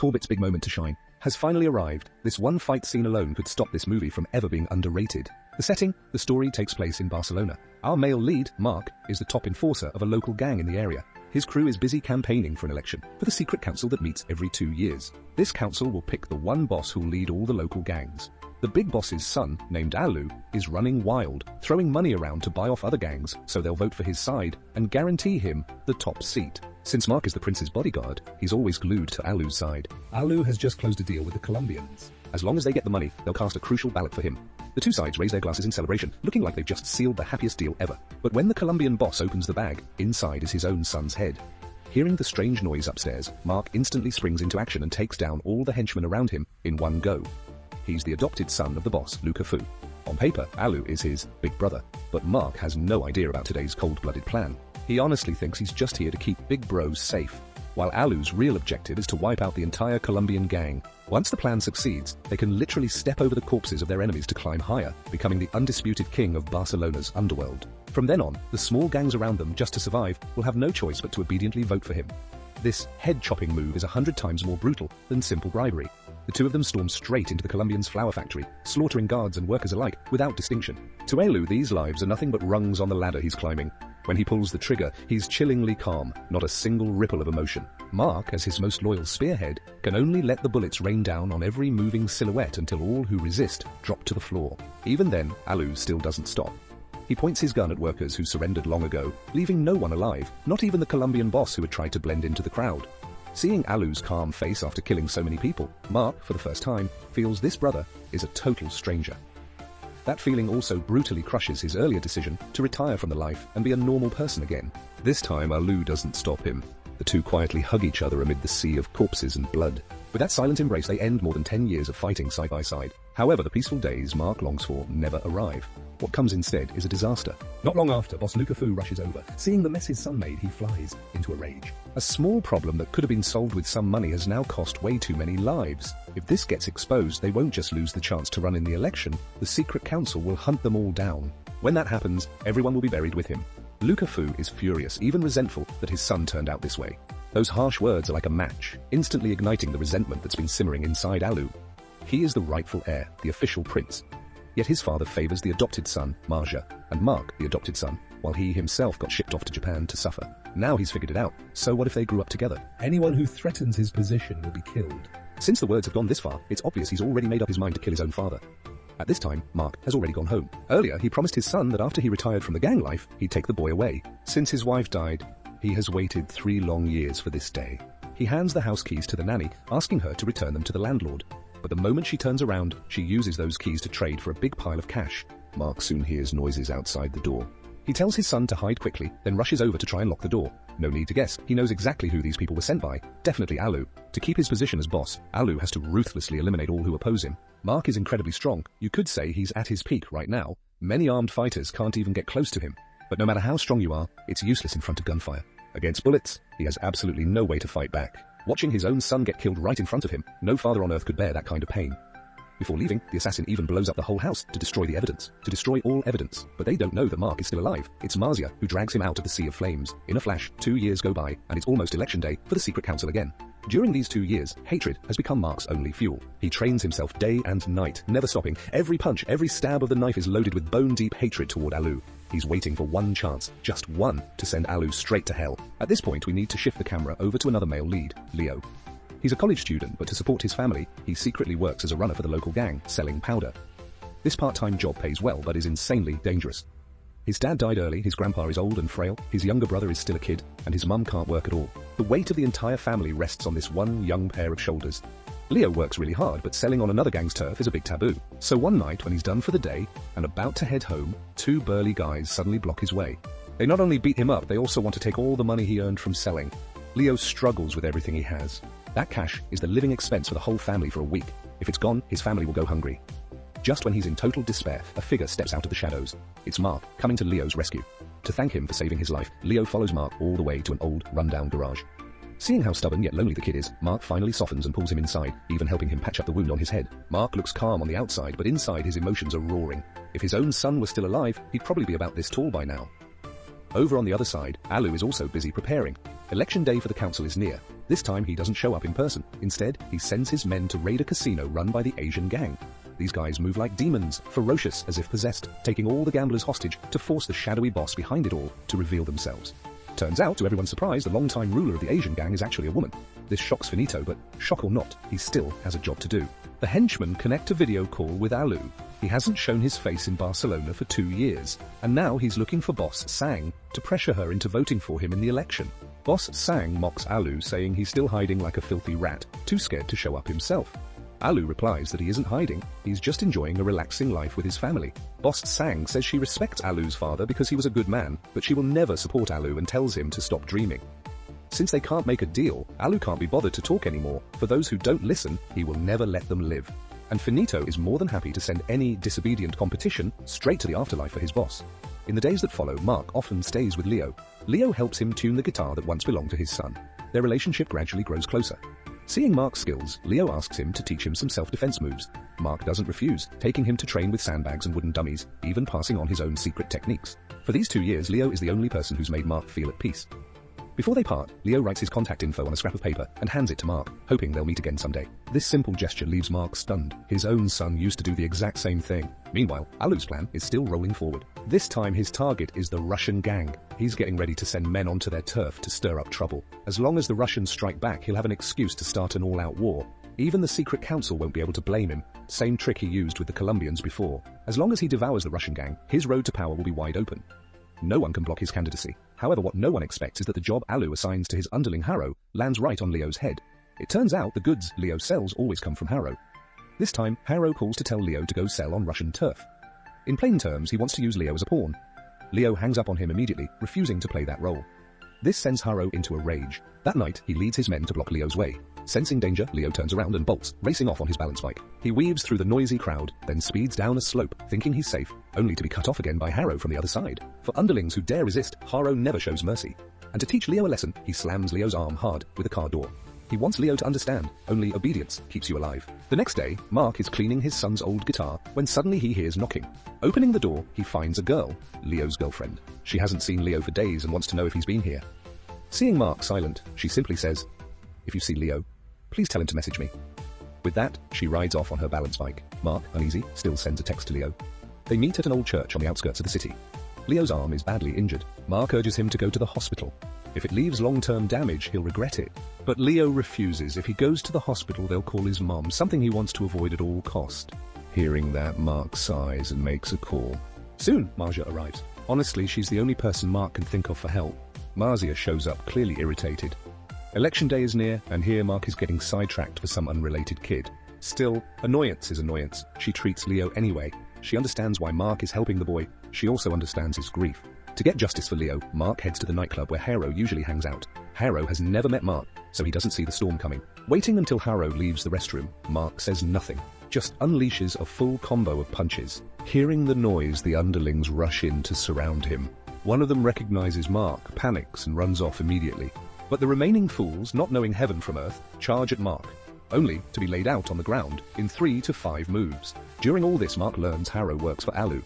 Torbit's big moment to shine has finally arrived. This one fight scene alone could stop this movie from ever being underrated. The setting, the story takes place in Barcelona. Our male lead, Mark, is the top enforcer of a local gang in the area. His crew is busy campaigning for an election for the secret council that meets every 2 years. This council will pick the one boss who'll lead all the local gangs. The big boss's son, named Alu, is running wild, throwing money around to buy off other gangs so they'll vote for his side and guarantee him the top seat. Since Mark is the prince's bodyguard, he's always glued to Alu's side. Alu has just closed a deal with the Colombians. As long as they get the money, they'll cast a crucial ballot for him. The two sides raise their glasses in celebration, looking like they've just sealed the happiest deal ever. But when the Colombian boss opens the bag, inside is his own son's head. Hearing the strange noise upstairs, Mark instantly springs into action and takes down all the henchmen around him in one go. He's the adopted son of the boss, Luca Fu. On paper, Alu is his big brother, but Mark has no idea about today's cold-blooded plan. He honestly thinks he's just here to keep Big Bros safe, while Alu's real objective is to wipe out the entire Colombian gang. Once the plan succeeds, they can literally step over the corpses of their enemies to climb higher, becoming the undisputed king of Barcelona's underworld. From then on, the small gangs around them, just to survive, will have no choice but to obediently vote for him. This head-chopping move is 100 times more brutal than simple bribery. The two of them storm straight into the Colombians' flour factory, slaughtering guards and workers alike without distinction. To Alu, these lives are nothing but rungs on the ladder he's climbing. When he pulls the trigger, he's chillingly calm, not a single ripple of emotion. Mark, as his most loyal spearhead, can only let the bullets rain down on every moving silhouette until all who resist drop to the floor. Even then, Alu still doesn't stop. He points his gun at workers who surrendered long ago, leaving no one alive, not even the Colombian boss who had tried to blend into the crowd. Seeing Alu's calm face after killing so many people, Mark, for the first time, feels this brother is a total stranger. That feeling also brutally crushes his earlier decision to retire from the life and be a normal person again. This time, Alu doesn't stop him. The two quietly hug each other amid the sea of corpses and blood. With that silent embrace, they end more than 10 years of fighting side by side. However, the peaceful days Mark longs for never arrive. What comes instead is a disaster. Not long after, boss Luca Fu rushes over. Seeing the mess his son made, he flies into a rage. A small problem that could have been solved with some money has now cost way too many lives. If this gets exposed, they won't just lose the chance to run in the election, the secret council will hunt them all down. When that happens, everyone will be buried with him. Luca Fu is furious, even resentful, that his son turned out this way. Those harsh words are like a match, instantly igniting the resentment that's been simmering inside Alu. He is the rightful heir, the official prince. Yet his father favors the adopted son, Marja, and Mark, the adopted son, while he himself got shipped off to Japan to suffer. Now he's figured it out, so what if they grew up together? Anyone who threatens his position will be killed. Since the words have gone this far, it's obvious he's already made up his mind to kill his own father. At this time, Mark has already gone home. Earlier, he promised his son that after he retired from the gang life, he'd take the boy away. Since his wife died, he has waited 3 long years for this day. He hands the house keys to the nanny, asking her to return them to the landlord. But the moment she turns around, she uses those keys to trade for a big pile of cash. Mark soon hears noises outside the door. He tells his son to hide quickly, then rushes over to try and lock the door. No need to guess, he knows exactly who these people were sent by. Definitely Alu. To keep his position as boss, Alu has to ruthlessly eliminate all who oppose him. Mark is incredibly strong. You could say he's at his peak right now. Many armed fighters can't even get close to him. But no matter how strong you are, it's useless in front of gunfire. Against bullets, he has absolutely no way to fight back. Watching his own son get killed right in front of him, no father on earth could bear that kind of pain. Before leaving, the assassin even blows up the whole house to destroy the evidence. To destroy all evidence. But they don't know that Mark is still alive. It's Marzia who drags him out of the sea of flames. In a flash, 2 years go by, and it's almost election day for the secret council again. During these 2 years, hatred has become Mark's only fuel. He trains himself day and night, never stopping. Every punch, every stab of the knife is loaded with bone-deep hatred toward Alu. He's waiting for one chance, just one, to send Alu straight to hell. At this point, we need to shift the camera over to another male lead, Leo. He's a college student, but to support his family, he secretly works as a runner for the local gang, selling powder. This part-time job pays well, but is insanely dangerous. His dad died early, his grandpa is old and frail, his younger brother is still a kid, and his mum can't work at all. The weight of the entire family rests on this one young pair of shoulders. Leo works really hard, but selling on another gang's turf is a big taboo. So one night, when he's done for the day, and about to head home, 2 burly guys suddenly block his way. They not only beat him up, they also want to take all the money he earned from selling. Leo struggles with everything he has. That cash is the living expense for the whole family for a week. If it's gone, his family will go hungry. Just when he's in total despair, a figure steps out of the shadows. It's Mark, coming to Leo's rescue. To thank him for saving his life, Leo follows Mark all the way to an old, rundown garage. Seeing how stubborn yet lonely the kid is, Mark finally softens and pulls him inside, even helping him patch up the wound on his head. Mark looks calm on the outside, but inside his emotions are roaring. If his own son was still alive, he'd probably be about this tall by now. Over on the other side, Alu is also busy preparing. Election day for the council is near. This time he doesn't show up in person. Instead, he sends his men to raid a casino run by the Asian gang. These guys move like demons, ferocious as if possessed, taking all the gamblers hostage to force the shadowy boss behind it all to reveal themselves. Turns out, to everyone's surprise, the long-time ruler of the Asian gang is actually a woman. This shocks Finito, but shock or not, he still has a job to do. The henchmen connect a video call with Alu. He hasn't shown his face in Barcelona for 2 years, and now he's looking for Boss Sang to pressure her into voting for him in the election. Boss Sang mocks Alu, saying he's still hiding like a filthy rat, too scared to show up himself. Alu replies that he isn't hiding, he's just enjoying a relaxing life with his family. Boss Sang says she respects Alu's father because he was a good man, but she will never support Alu and tells him to stop dreaming. Since they can't make a deal, Alu can't be bothered to talk anymore. For those who don't listen, he will never let them live. And Finito is more than happy to send any disobedient competition straight to the afterlife for his boss. In the days that follow, Mark often stays with Leo. Leo helps him tune the guitar that once belonged to his son. Their relationship gradually grows closer. Seeing Mark's skills, Leo asks him to teach him some self-defense moves. Mark doesn't refuse, taking him to train with sandbags and wooden dummies, even passing on his own secret techniques. For these 2 years, Leo is the only person who's made Mark feel at peace. Before they part, Leo writes his contact info on a scrap of paper and hands it to Mark, hoping they'll meet again someday. This simple gesture leaves Mark stunned. His own son used to do the exact same thing. Meanwhile, Alu's plan is still rolling forward. This time his target is the Russian gang. He's getting ready to send men onto their turf to stir up trouble. As long as the Russians strike back, he'll have an excuse to start an all-out war. Even the secret council won't be able to blame him. Same trick he used with the Colombians before. As long as he devours the Russian gang, his road to power will be wide open. No one can block his candidacy. However, what no one expects is that the job Alu assigns to his underling Harrow lands right on Leo's head. It turns out the goods Leo sells always come from Harrow. This time, Harrow calls to tell Leo to go sell on Russian turf. In plain terms, he wants to use Leo as a pawn. Leo hangs up on him immediately, refusing to play that role. This sends Harrow into a rage. That night, he leads his men to block Leo's way. Sensing danger, Leo turns around and bolts, racing off on his balance bike. He weaves through the noisy crowd, then speeds down a slope, thinking he's safe, only to be cut off again by Harrow from the other side. For underlings who dare resist, Harrow never shows mercy. And to teach Leo a lesson, he slams Leo's arm hard with a car door. He wants Leo to understand, only obedience keeps you alive. The next day, Mark is cleaning his son's old guitar when suddenly he hears knocking. Opening the door, he finds a girl, Leo's girlfriend. She hasn't seen Leo for days and wants to know if he's been here. Seeing Mark silent, she simply says, "If you see Leo, please tell him to message me." With that, she rides off on her balance bike. Mark, uneasy, still sends a text to Leo. They meet at an old church on the outskirts of the city. Leo's arm is badly injured. Mark urges him to go to the hospital. If it leaves long-term damage, he'll regret it. But Leo refuses. If he goes to the hospital, they'll call his mom, something he wants to avoid at all cost. Hearing that, Mark sighs and makes a call. Soon, Marja arrives. Honestly, she's the only person Mark can think of for help. Marzia shows up, clearly irritated. Election day is near, and here Mark is getting sidetracked for some unrelated kid. Still, annoyance is annoyance. She treats Leo anyway. She understands why Mark is helping the boy. She also understands his grief. To get justice for Leo, Mark heads to the nightclub where Harrow usually hangs out. Harrow has never met Mark, so he doesn't see the storm coming. Waiting until Harrow leaves the restroom, Mark says nothing, just unleashes a full combo of punches. Hearing the noise, the underlings rush in to surround him. One of them recognizes Mark, panics, and runs off immediately. But the remaining fools, not knowing heaven from earth, charge at Mark, only to be laid out on the ground in 3 to 5 moves. During all this, Mark learns Harrow works for Alu.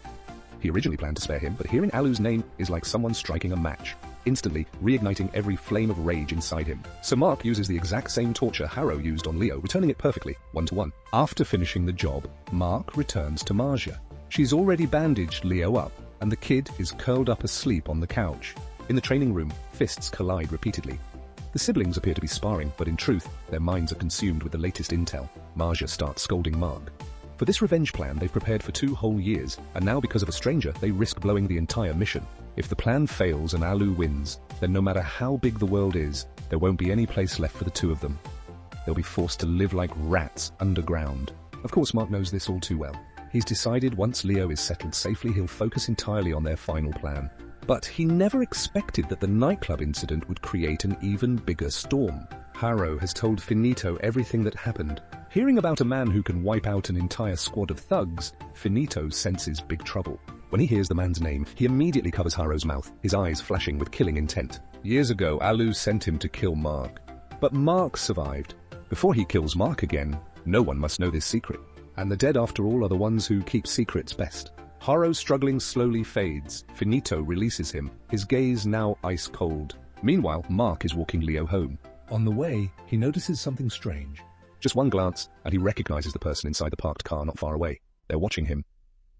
He originally planned to spare him, but hearing Alu's name is like someone striking a match, instantly reigniting every flame of rage inside him. So Mark uses the exact same torture Harrow used on Leo, returning it perfectly, 1-to-1. After finishing the job, Mark returns to Marja. She's already bandaged Leo up, and the kid is curled up asleep on the couch. In the training room, fists collide repeatedly. The siblings appear to be sparring, but in truth, their minds are consumed with the latest intel. Marja starts scolding Mark. For this revenge plan, they've prepared for 2 whole years, and now because of a stranger, they risk blowing the entire mission. If the plan fails and Alu wins, then no matter how big the world is, there won't be any place left for the 2 of them. They'll be forced to live like rats underground. Of course, Mark knows this all too well. He's decided once Leo is settled safely, he'll focus entirely on their final plan. But he never expected that the nightclub incident would create an even bigger storm. Harrow has told Finito everything that happened. Hearing about a man who can wipe out an entire squad of thugs, Finito senses big trouble. When he hears the man's name, he immediately covers Harrow's mouth, his eyes flashing with killing intent. Years ago, Alu sent him to kill Mark. But Mark survived. Before he kills Mark again, no one must know this secret. And the dead, after all, are the ones who keep secrets best. Haro's struggling slowly fades. Finito releases him, his gaze now ice cold. Meanwhile, Mark is walking Leo home. On the way, he notices something strange. Just one glance, and he recognizes the person inside the parked car not far away. They're watching him.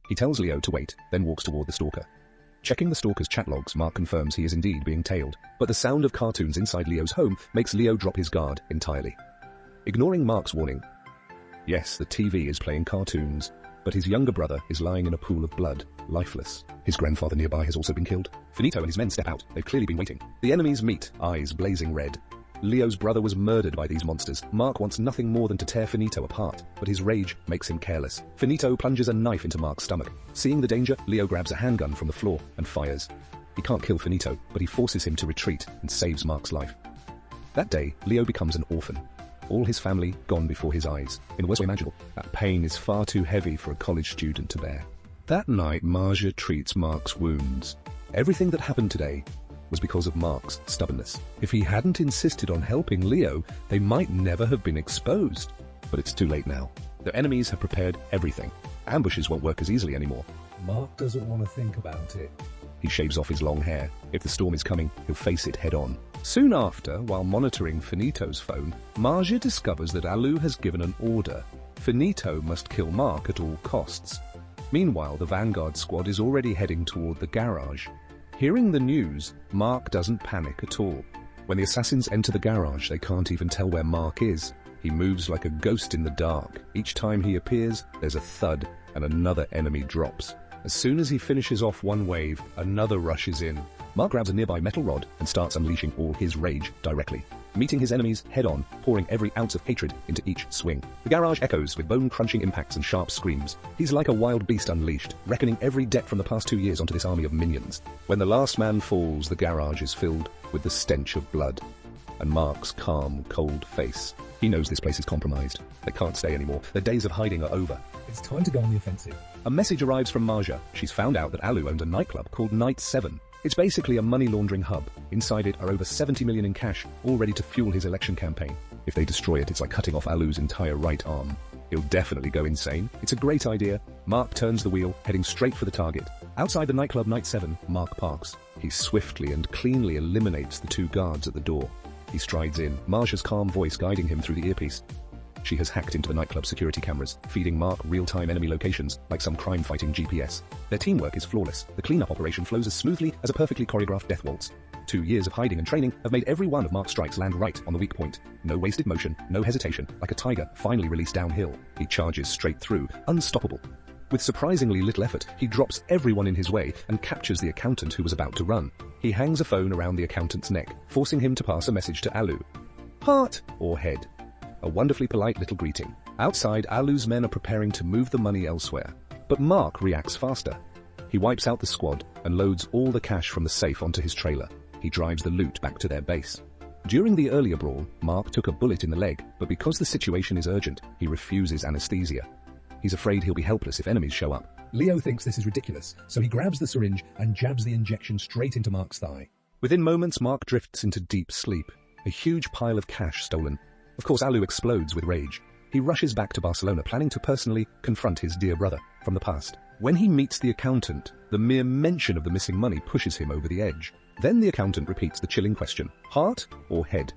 He tells Leo to wait, then walks toward the stalker. Checking the stalker's chat logs, Mark confirms he is indeed being tailed. But the sound of cartoons inside Leo's home makes Leo drop his guard entirely. Ignoring Mark's warning, yes, the TV is playing cartoons, but his younger brother is lying in a pool of blood, lifeless. His grandfather nearby has also been killed. Finito and his men step out. They've clearly been waiting. The enemies meet, eyes blazing red. Leo's brother was murdered by these monsters. Mark wants nothing more than to tear Finito apart, but his rage makes him careless. Finito plunges a knife into Mark's stomach. Seeing the danger, Leo grabs a handgun from the floor and fires. He can't kill Finito, but he forces him to retreat and saves Mark's life. That day, Leo becomes an orphan. All his family gone before his eyes. In the worst way imaginable, that pain is far too heavy for a college student to bear. That night, Marja treats Mark's wounds. Everything that happened today was because of Mark's stubbornness. If he hadn't insisted on helping Leo, they might never have been exposed. But it's too late now. Their enemies have prepared everything. Ambushes won't work as easily anymore. Mark doesn't want to think about it. He shaves off his long hair. If the storm is coming, he'll face it head on. Soon after, while monitoring Finito's phone, Marja discovers that Alu has given an order. Finito must kill Mark at all costs. Meanwhile, the Vanguard squad is already heading toward the garage. Hearing the news, Mark doesn't panic at all. When the assassins enter the garage, they can't even tell where Mark is. He moves like a ghost in the dark. Each time he appears, there's a thud, and another enemy drops. As soon as he finishes off one wave, another rushes in. Mark grabs a nearby metal rod and starts unleashing all his rage directly, meeting his enemies head-on, pouring every ounce of hatred into each swing. The garage echoes with bone-crunching impacts and sharp screams. He's like a wild beast unleashed, reckoning every debt from the past 2 years onto this army of minions. When the last man falls, the garage is filled with the stench of blood. And Mark's calm, cold face. He knows this place is compromised. They can't stay anymore. Their days of hiding are over. It's time to go on the offensive. A message arrives from Marja. She's found out that Alu owned a nightclub called Night 7. It's basically a money laundering hub. Inside it are over 70 million in cash, all ready to fuel his election campaign. If they destroy it, it's like cutting off Alu's entire right arm. He'll definitely go insane. It's a great idea. Mark turns the wheel, heading straight for the target. Outside the nightclub Night 7, Mark parks. He swiftly and cleanly eliminates the 2 guards at the door. He strides in, Marja's calm voice guiding him through the earpiece. She has hacked into the nightclub security cameras, feeding Mark real-time enemy locations like some crime-fighting GPS. Their teamwork is flawless. The cleanup operation flows as smoothly as a perfectly choreographed death waltz. 2 years of hiding and training have made every one of Mark's strikes land right on the weak point. No wasted motion, no hesitation, like a tiger finally released downhill. He charges straight through, unstoppable. With surprisingly little effort, he drops everyone in his way and captures the accountant who was about to run. He hangs a phone around the accountant's neck, forcing him to pass a message to Alu. Heart or head? A wonderfully polite little greeting. Outside, Alu's men are preparing to move the money elsewhere. But Mark reacts faster. He wipes out the squad and loads all the cash from the safe onto his trailer. He drives the loot back to their base. During the earlier brawl, Mark took a bullet in the leg, but because the situation is urgent, he refuses anesthesia. He's afraid he'll be helpless if enemies show up. Leo thinks this is ridiculous, so he grabs the syringe and jabs the injection straight into Mark's thigh. Within moments, Mark drifts into deep sleep. A huge pile of cash stolen. Of course, Alu explodes with rage. He rushes back to Barcelona, planning to personally confront his dear brother from the past. When he meets the accountant, the mere mention of the missing money pushes him over the edge. Then the accountant repeats the chilling question, heart or head?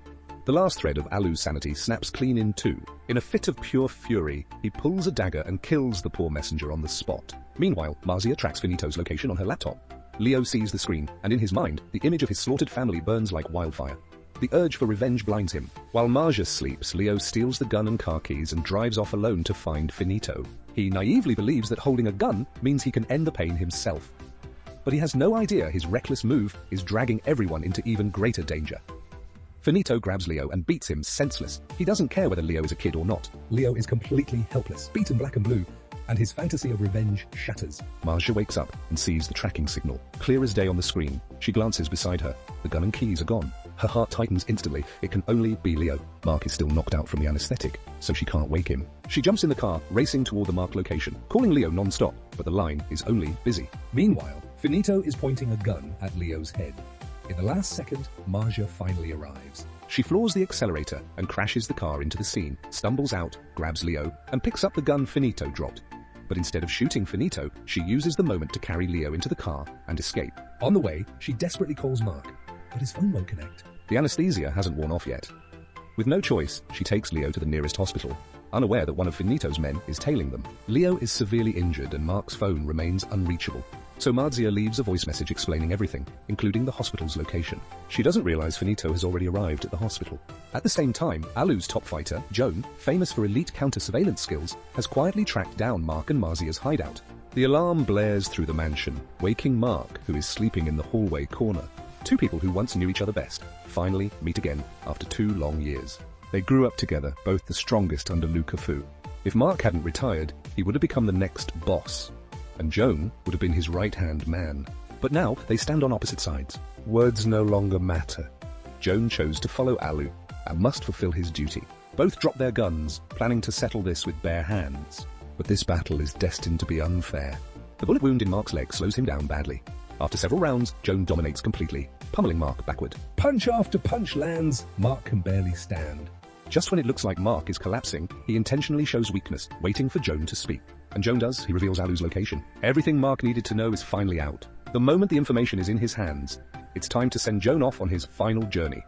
The last thread of Alu's sanity snaps clean in two. In a fit of pure fury, he pulls a dagger and kills the poor messenger on the spot. Meanwhile, Marcia tracks Finito's location on her laptop. Leo sees the screen, and in his mind, the image of his slaughtered family burns like wildfire. The urge for revenge blinds him. While Marja sleeps, Leo steals the gun and car keys and drives off alone to find Finito. He naively believes that holding a gun means he can end the pain himself. But he has no idea his reckless move is dragging everyone into even greater danger. Finito grabs Leo and beats him senseless. He doesn't care whether Leo is a kid or not. Leo is completely helpless, beaten black and blue, and his fantasy of revenge shatters. Marcia wakes up and sees the tracking signal, clear as day on the screen. She glances beside her. The gun and keys are gone. Her heart tightens instantly. It can only be Leo. Mark is still knocked out from the anesthetic, so she can't wake him. She jumps in the car, racing toward the Mark location, calling Leo non-stop, but the line is only busy. Meanwhile, Finito is pointing a gun at Leo's head. In the last second, Marja finally arrives. She floors the accelerator and crashes the car into the scene, stumbles out, grabs Leo, and picks up the gun Finito dropped. But instead of shooting Finito, she uses the moment to carry Leo into the car and escape. On the way, she desperately calls Mark, but his phone won't connect. The anesthesia hasn't worn off yet. With no choice, she takes Leo to the nearest hospital, unaware that one of Finito's men is tailing them. Leo is severely injured and Mark's phone remains unreachable. So Marzia leaves a voice message explaining everything, including the hospital's location. She doesn't realize Finito has already arrived at the hospital. At the same time, Alu's top fighter, Joan, famous for elite counter-surveillance skills, has quietly tracked down Mark and Marzia's hideout. The alarm blares through the mansion, waking Mark, who is sleeping in the hallway corner. Two people who once knew each other best finally meet again after 2 long years. They grew up together, both the strongest under Lu Kefou. If Mark hadn't retired, he would have become the next boss, and Joan would have been his right-hand man. But now they stand on opposite sides. Words no longer matter. Joan chose to follow Alu and must fulfill his duty. Both drop their guns, planning to settle this with bare hands. But this battle is destined to be unfair. The bullet wound in Mark's leg slows him down badly. After several rounds, Joan dominates completely, pummeling Mark backward. Punch after punch lands. Mark can barely stand. Just when it looks like Mark is collapsing, he intentionally shows weakness, waiting for Joan to speak. And Joan does. He reveals Alu's location. Everything Mark needed to know is finally out. The moment the information is in his hands, it's time to send Joan off on his final journey.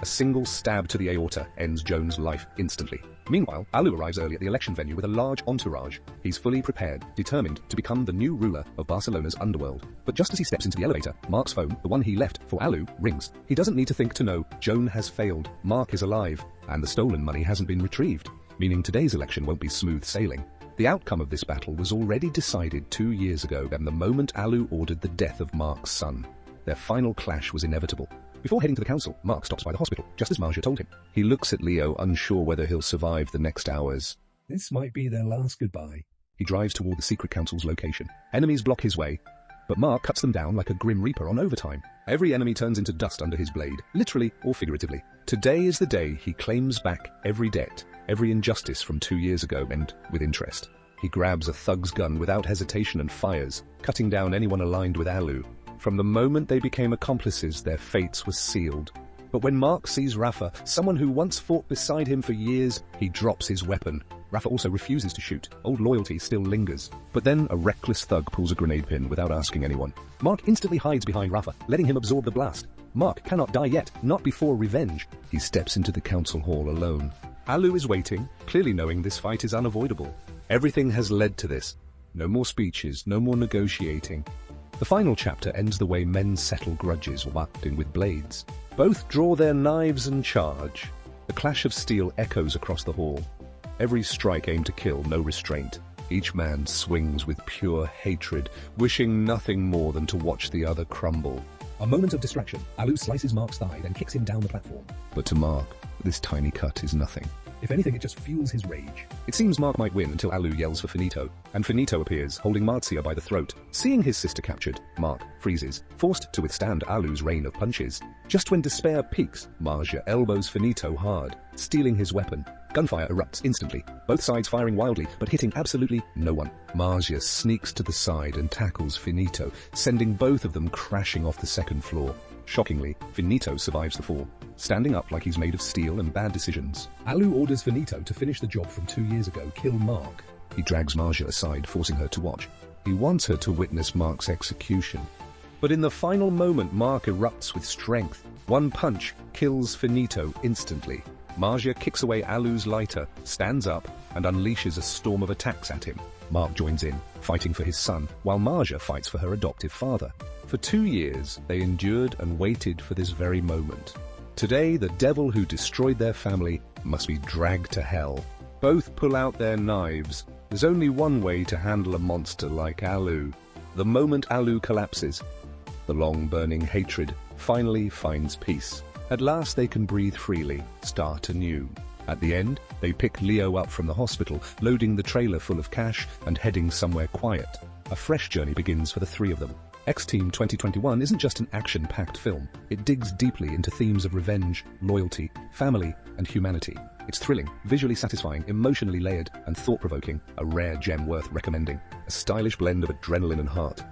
A single stab to the aorta ends Joan's life instantly. Meanwhile, Alu arrives early at the election venue with a large entourage. He's fully prepared, determined to become the new ruler of Barcelona's underworld. But just as he steps into the elevator, Mark's phone, the one he left for Alu, rings. He doesn't need to think to know Joan has failed, Mark is alive, and the stolen money hasn't been retrieved, meaning today's election won't be smooth sailing. The outcome of this battle was already decided 2 years ago, and the moment Alu ordered the death of Mark's son. Their final clash was inevitable. Before heading to the council, Mark stops by the hospital, just as Marja told him. He looks at Leo, unsure whether he'll survive the next hours. This might be their last goodbye. He drives toward the secret council's location. Enemies block his way, but Mark cuts them down like a grim reaper on overtime. Every enemy turns into dust under his blade, literally or figuratively. Today is the day he claims back every debt, every injustice from 2 years ago, and with interest. He grabs a thug's gun without hesitation and fires, cutting down anyone aligned with Alu. From the moment they became accomplices, their fates were sealed. But when Mark sees Rafa, someone who once fought beside him for years, he drops his weapon. Rafa also refuses to shoot. Old loyalty still lingers. But then a reckless thug pulls a grenade pin without asking anyone. Mark instantly hides behind Rafa, letting him absorb the blast. Mark cannot die yet, not before revenge. He steps into the council hall alone. Alu is waiting, clearly knowing this fight is unavoidable. Everything has led to this. No more speeches, no more negotiating. The final chapter ends the way men settle grudges, wafting with blades. Both draw their knives and charge. The clash of steel echoes across the hall. Every strike aimed to kill, no restraint. Each man swings with pure hatred, wishing nothing more than to watch the other crumble. A moment of distraction. Alu slices Mark's thigh, then kicks him down the platform. But to Mark, this tiny cut is nothing. If anything, it just fuels his rage. It seems Mark might win until Alu yells for Finito, and Finito appears, holding Marzia by the throat. Seeing his sister captured, Mark freezes, forced to withstand Alu's rain of punches. Just when despair peaks, Marja elbows Finito hard, stealing his weapon. Gunfire erupts instantly, both sides firing wildly, but hitting absolutely no one. Marja sneaks to the side and tackles Finito, sending both of them crashing off the second floor. Shockingly, Finito survives the fall, standing up like he's made of steel and bad decisions. Alu orders Finito to finish the job from 2 years ago, kill Mark. He drags Marja aside, forcing her to watch. He wants her to witness Mark's execution. But in the final moment, Mark erupts with strength. One punch kills Finito instantly. Marja kicks away Alu's lighter, stands up, and unleashes a storm of attacks at him. Mark joins in, fighting for his son, while Marja fights for her adoptive father. For 2 years, they endured and waited for this very moment. Today, the devil who destroyed their family must be dragged to hell. Both pull out their knives. There's only one way to handle a monster like Alu. The moment Alu collapses, the long-burning hatred finally finds peace. At last they can breathe freely, start anew. At the end, they pick Leo up from the hospital, loading the trailer full of cash and heading somewhere quiet. A fresh journey begins for the three of them. X-Team 2021 isn't just an action-packed film. It digs deeply into themes of revenge, loyalty, family, and humanity. It's thrilling, visually satisfying, emotionally layered, and thought-provoking, a rare gem worth recommending. A stylish blend of adrenaline and heart.